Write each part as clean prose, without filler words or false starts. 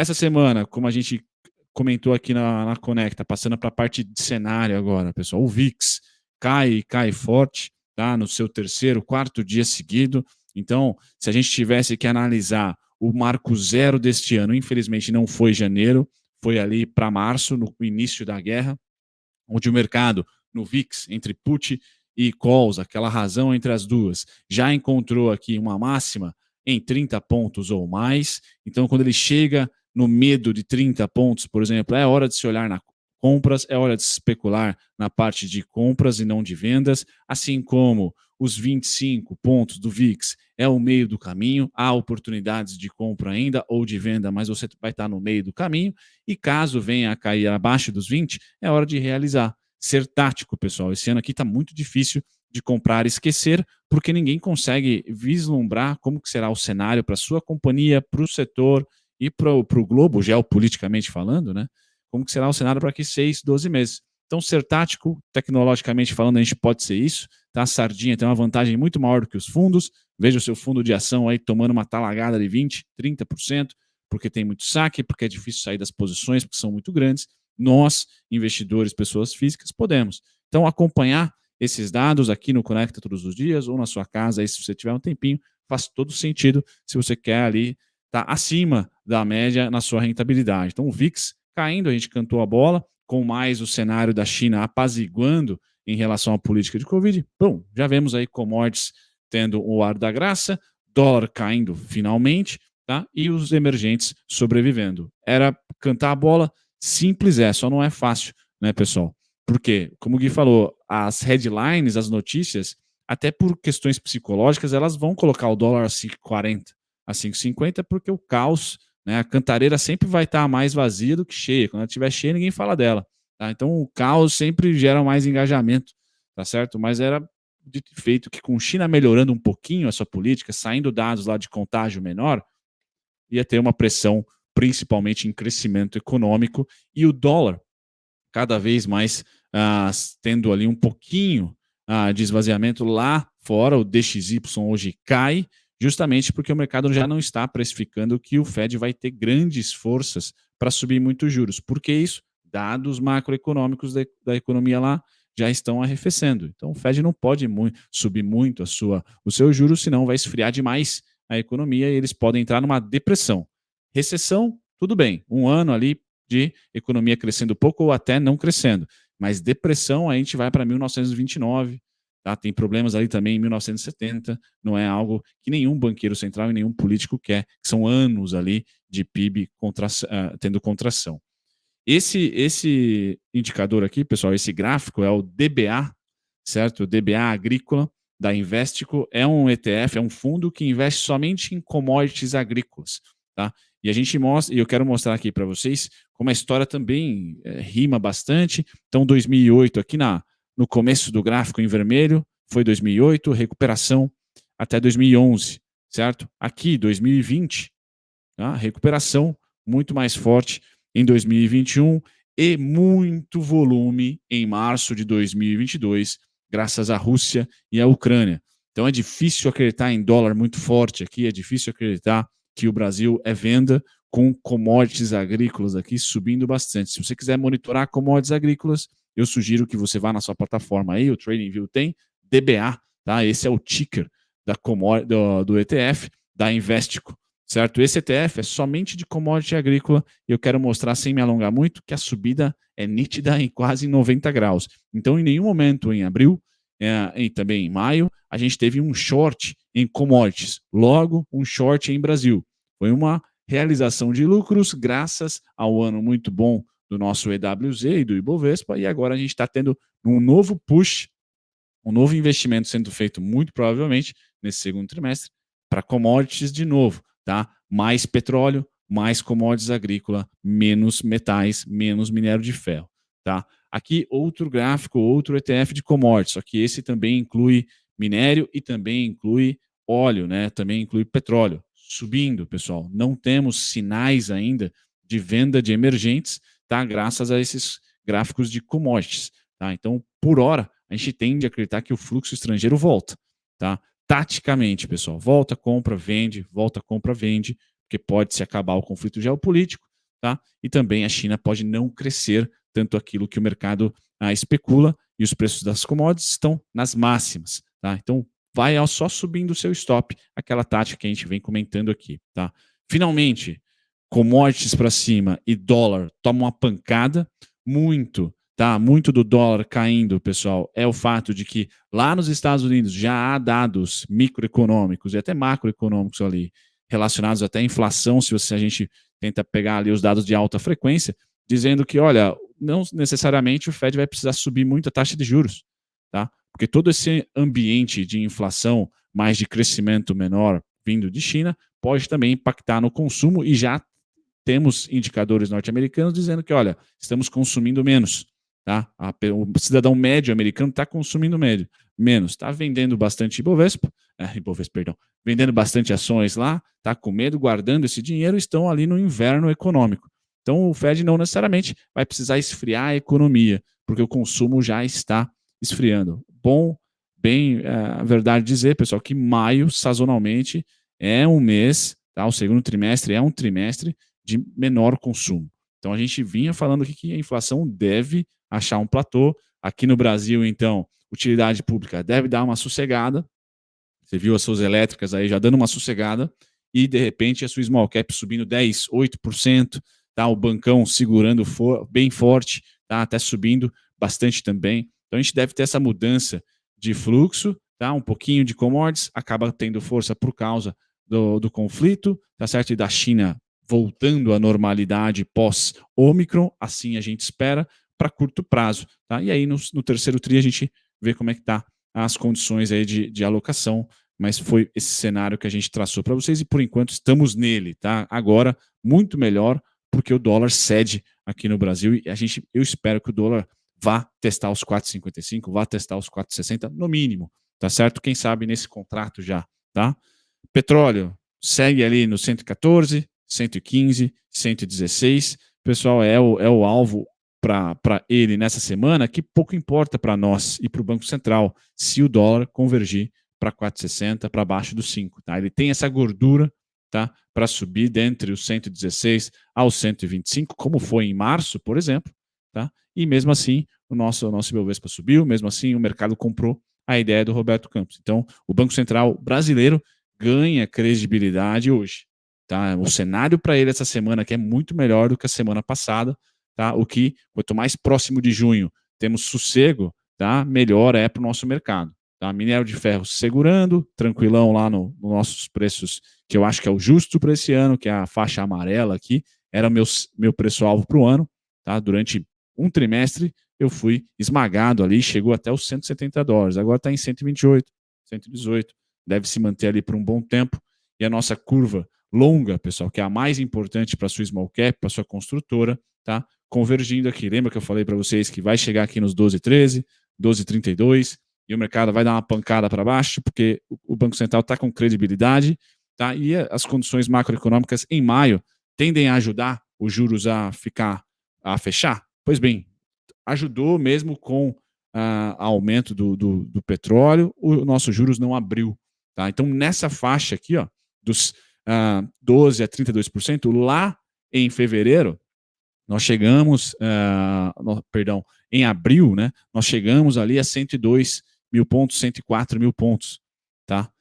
Essa semana, como a gente comentou aqui na Conecta, passando para a parte de cenário agora, pessoal, o VIX cai forte, tá? No seu terceiro, quarto dia seguido. Então, se a gente tivesse que analisar o marco zero deste ano, infelizmente não foi janeiro, foi ali para março, no início da guerra, onde o mercado, no VIX, entre put e calls, aquela razão entre as duas, já encontrou aqui uma máxima em 30 pontos ou mais. Então, quando ele chega no medo de 30 pontos, por exemplo, é hora de se olhar na compras, é hora de se especular na parte de compras e não de vendas, assim como os 25 pontos do VIX é o meio do caminho, há oportunidades de compra ainda ou de venda, mas você vai estar no meio do caminho, e caso venha a cair abaixo dos 20, é hora de realizar. Ser tático, pessoal. Esse ano aqui está muito difícil de comprar e esquecer, porque ninguém consegue vislumbrar como que será o cenário para a sua companhia, para o setor e para o globo, geopoliticamente falando, né? Como que será o cenário para aqui 6, 12 meses. Então, ser tático, tecnologicamente falando, a gente pode ser isso. Tá? A sardinha tem uma vantagem muito maior do que os fundos. Veja o seu fundo de ação aí tomando uma talagada de 20%, 30%, porque tem muito saque, porque é difícil sair das posições, porque são muito grandes. Nós, investidores, pessoas físicas, podemos. Então, acompanhar esses dados aqui no Conecta todos os dias, ou na sua casa, aí, se você tiver um tempinho, faz todo sentido se você quer ali estar acima da média na sua rentabilidade. Então, o VIX caindo, a gente cantou a bola, com mais o cenário da China apaziguando em relação à política de Covid. Bom, já vemos aí commodities tendo o ar da graça, dólar caindo finalmente, tá? E os emergentes sobrevivendo. Era cantar a bola, simples só não é fácil, né, pessoal? Porque, como o Gui falou, as headlines, as notícias, até por questões psicológicas, elas vão colocar o dólar a 5,40, a 5,50, porque o caos, né, a cantareira sempre vai estar mais vazia do que cheia. Quando ela estiver cheia, ninguém fala dela. Tá? Então, o caos sempre gera mais engajamento, tá certo? Mas era dito e feito que com China melhorando um pouquinho a sua política, saindo dados lá de contágio menor, ia ter uma pressão principalmente em crescimento econômico, e o dólar cada vez mais tendo ali um pouquinho de esvaziamento lá fora. O DXY hoje cai, justamente porque o mercado já não está precificando que o Fed vai ter grandes forças para subir muitos juros. Por que isso? Dados macroeconômicos da economia lá já estão arrefecendo. Então o Fed não pode subir muito os seus juros, senão vai esfriar demais a economia e eles podem entrar numa depressão. Recessão, tudo bem, um ano ali de economia crescendo pouco ou até não crescendo, mas depressão a gente vai para 1929, tá? Tem problemas ali também em 1970, não é algo que nenhum banqueiro central e nenhum político quer, que são anos ali de PIB tendo contração. Esse indicador aqui, pessoal, esse gráfico é o DBA, certo? O DBA agrícola da Investico é um ETF, é um fundo que investe somente em commodities agrícolas, tá? E a gente mostra, e eu quero mostrar aqui para vocês como a história também rima bastante. Então, 2008 aqui no começo do gráfico em vermelho foi 2008, recuperação até 2011, certo? Aqui 2020, tá? Recuperação muito mais forte em 2021 e muito volume em março de 2022, graças à Rússia e à Ucrânia. Então é difícil acreditar em dólar muito forte aqui, é difícil acreditar que o Brasil é venda, com commodities agrícolas aqui subindo bastante. Se você quiser monitorar commodities agrícolas, eu sugiro que você vá na sua plataforma aí, o TradingView tem DBA, tá? Esse é o ticker do ETF da Investico, certo? Esse ETF é somente de commodity agrícola e eu quero mostrar, sem me alongar muito, que a subida é nítida em quase 90 graus. Então, em nenhum momento em abril e também em maio, a gente teve um short em commodities, logo um short em Brasil. Foi uma realização de lucros graças ao ano muito bom do nosso EWZ e do Ibovespa, e agora a gente está tendo um novo push, um novo investimento sendo feito muito provavelmente nesse segundo trimestre para commodities de novo, tá? Mais petróleo, mais commodities agrícola, menos metais, menos minério de ferro, tá? Aqui outro gráfico, outro ETF de commodities, só que esse também inclui minério e também inclui óleo, né? Também inclui petróleo. Subindo, pessoal. Não temos sinais ainda de venda de emergentes, tá? Graças a esses gráficos de commodities, tá? Então, por hora, a gente tende a acreditar que o fluxo estrangeiro volta, tá? Taticamente, pessoal, volta, compra, vende, porque pode se acabar o conflito geopolítico, tá? E também a China pode não crescer tanto aquilo que o mercado especula, e os preços das commodities estão nas máximas, tá? Então vai só subindo o seu stop, aquela tática que a gente vem comentando aqui, tá? Finalmente, commodities para cima e dólar toma uma pancada, muito, tá? Muito do dólar caindo, pessoal, é o fato de que lá nos Estados Unidos já há dados microeconômicos e até macroeconômicos ali, relacionados até à inflação, se a gente tenta pegar ali os dados de alta frequência, dizendo que, olha, não necessariamente o Fed vai precisar subir muito a taxa de juros, tá? Porque todo esse ambiente de inflação, mais de crescimento menor vindo de China, pode também impactar no consumo e já temos indicadores norte-americanos dizendo que, olha, estamos consumindo menos, tá? O cidadão médio americano está consumindo menos, está vendendo bastante Ibovespa, perdão, vendendo bastante ações lá, está com medo, guardando esse dinheiro, estão ali no inverno econômico. Então o Fed não necessariamente vai precisar esfriar a economia, porque o consumo já está esfriando. A verdade dizer, pessoal, que maio, sazonalmente, é um mês, tá? O segundo trimestre é um trimestre de menor consumo. Então a gente vinha falando aqui que a inflação deve achar um platô. Aqui no Brasil, então, utilidade pública deve dar uma sossegada. Você viu as suas elétricas aí já dando uma sossegada e, de repente, a sua small cap subindo 10, 8%, tá? O bancão segurando bem forte, tá? Até subindo bastante também. Então a gente deve ter essa mudança de fluxo, tá? Um pouquinho de commodities, acaba tendo força por causa do conflito, tá certo? E da China voltando à normalidade pós-Omicron, assim a gente espera, para curto prazo, tá? E aí no terceiro TRI a gente vê como é que está as condições aí de alocação, mas foi esse cenário que a gente traçou para vocês e por enquanto estamos nele, tá? Agora muito melhor porque o dólar cede aqui no Brasil e eu espero que o dólar vá testar os 4,55, vá testar os 4,60 no mínimo, tá certo? Quem sabe nesse contrato já, tá? Petróleo segue ali no 114, 115, 116. Pessoal, é o alvo para ele nessa semana, que pouco importa para nós e para o Banco Central se o dólar convergir para 4,60, para baixo dos 5. Tá? Ele tem essa gordura, tá, para subir dentre os 116 aos 125, como foi em março, por exemplo. Tá? E mesmo assim, o nosso Ibovespa subiu, mesmo assim o mercado comprou a ideia do Roberto Campos. Então, o Banco Central brasileiro ganha credibilidade hoje. Tá? O cenário para ele essa semana aqui é muito melhor do que a semana passada. Tá? O que, quanto mais próximo de junho temos sossego, tá? Melhor é para o nosso mercado. Tá? Minério de ferro segurando, tranquilão lá nos nossos preços, que eu acho que é o justo para esse ano, que é a faixa amarela aqui, era meu preço-alvo para o ano. Tá? Durante um trimestre eu fui esmagado ali, chegou até os $170. Agora está em 128, 118. Deve se manter ali por um bom tempo. E a nossa curva longa, pessoal, que é a mais importante para a sua small cap, para a sua construtora, tá? Convergindo aqui. Lembra que eu falei para vocês que vai chegar aqui nos 12,13, 12,32 e o mercado vai dar uma pancada para baixo, porque o Banco Central está com credibilidade, tá? E as condições macroeconômicas em maio tendem a ajudar os juros a fechar? Pois bem, ajudou mesmo com aumento do petróleo, o nosso juros não abriu. Tá? Então, nessa faixa aqui, ó, dos 12% a 32%, lá em fevereiro, nós chegamos, em abril, né, nós chegamos ali a 102 mil pontos, 104 mil pontos. Tá?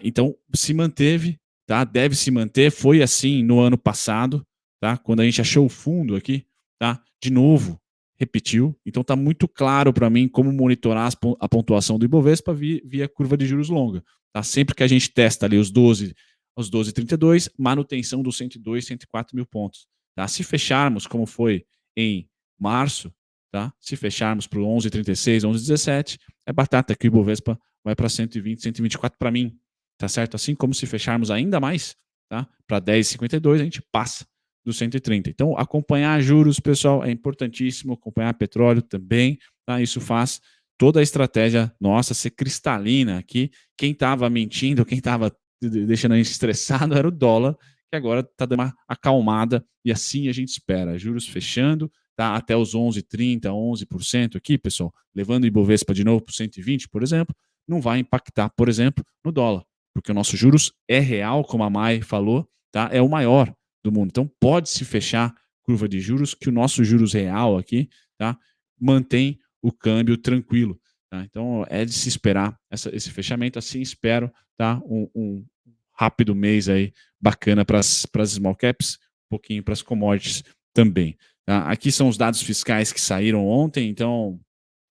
Então, se manteve, tá? Deve se manter, foi assim no ano passado, tá? Quando a gente achou o fundo aqui, tá? De novo, repetiu. Então, está muito claro para mim como monitorar a pontuação do Ibovespa via curva de juros longa. Tá? Sempre que a gente testa ali os 12,32, manutenção dos 102, 104 mil pontos. Tá? Se fecharmos, como foi em março, tá? Se fecharmos para o 11,36, 11,17, é batata que o Ibovespa vai para 120, 124 para mim, tá certo? Assim como se fecharmos ainda mais, tá? Para 10,52, a gente passa do 130. Então, acompanhar juros, pessoal, é importantíssimo, acompanhar petróleo também, tá? Isso faz toda a estratégia nossa ser cristalina aqui. Quem estava mentindo, quem estava deixando a gente estressado era o dólar, que agora está dando uma acalmada e assim a gente espera. Juros fechando, tá? Até os 11,30, 11% aqui, pessoal, levando o Ibovespa de novo para 120, por exemplo, não vai impactar, por exemplo, no dólar, porque o nosso juros é real, como a Mai falou, tá? É o maior do mundo. Então pode se fechar curva de juros, que o nosso juros real aqui, tá, mantém o câmbio tranquilo. Tá? Então, é de se esperar esse fechamento. Assim, espero, tá, um rápido mês aí bacana para as small caps, um pouquinho para as commodities também. Tá? Aqui são os dados fiscais que saíram ontem, então,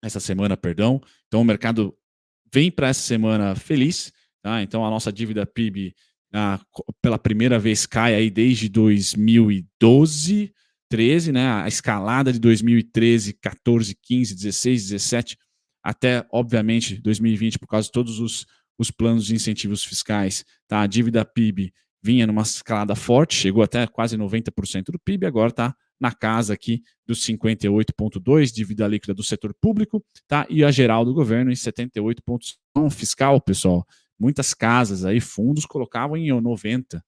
essa semana, perdão. Então, o mercado vem para essa semana feliz. Tá? Então, a nossa dívida PIB, pela primeira vez, cai aí desde 2012, 13, né? A escalada de 2013, 14, 15, 16, 17, até, obviamente, 2020, por causa de todos os planos de incentivos fiscais. Tá? A dívida PIB vinha numa escalada forte, chegou até quase 90% do PIB, agora está na casa aqui dos 58,2% dívida líquida do setor público, tá? E a geral do governo em 78,1%. Fiscal, pessoal, muitas casas aí, fundos colocavam em 90%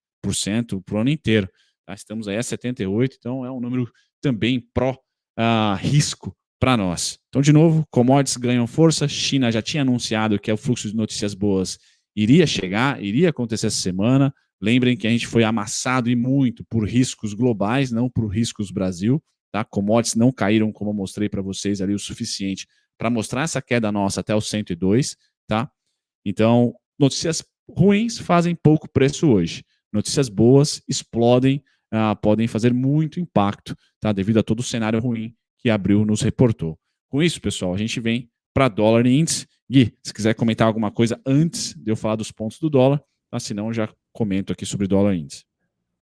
para o ano inteiro. Tá? Estamos aí a 78%, então é um número também pró-risco para nós. Então, de novo, commodities ganham força. China já tinha anunciado que o fluxo de notícias boas iria chegar, iria acontecer essa semana. Lembrem que a gente foi amassado e muito por riscos globais, não por riscos Brasil. Tá? Commodities não caíram, como eu mostrei para vocês ali, o suficiente para mostrar essa queda nossa até os 102. Tá? Então, notícias ruins fazem pouco preço hoje. Notícias boas explodem, podem fazer muito impacto, tá? Devido a todo o cenário ruim que Abril nos reportou. Com isso, pessoal, a gente vem para dólar e índice. Gui, se quiser comentar alguma coisa antes de eu falar dos pontos do dólar, tá? Senão eu já comento aqui sobre dólar e índice.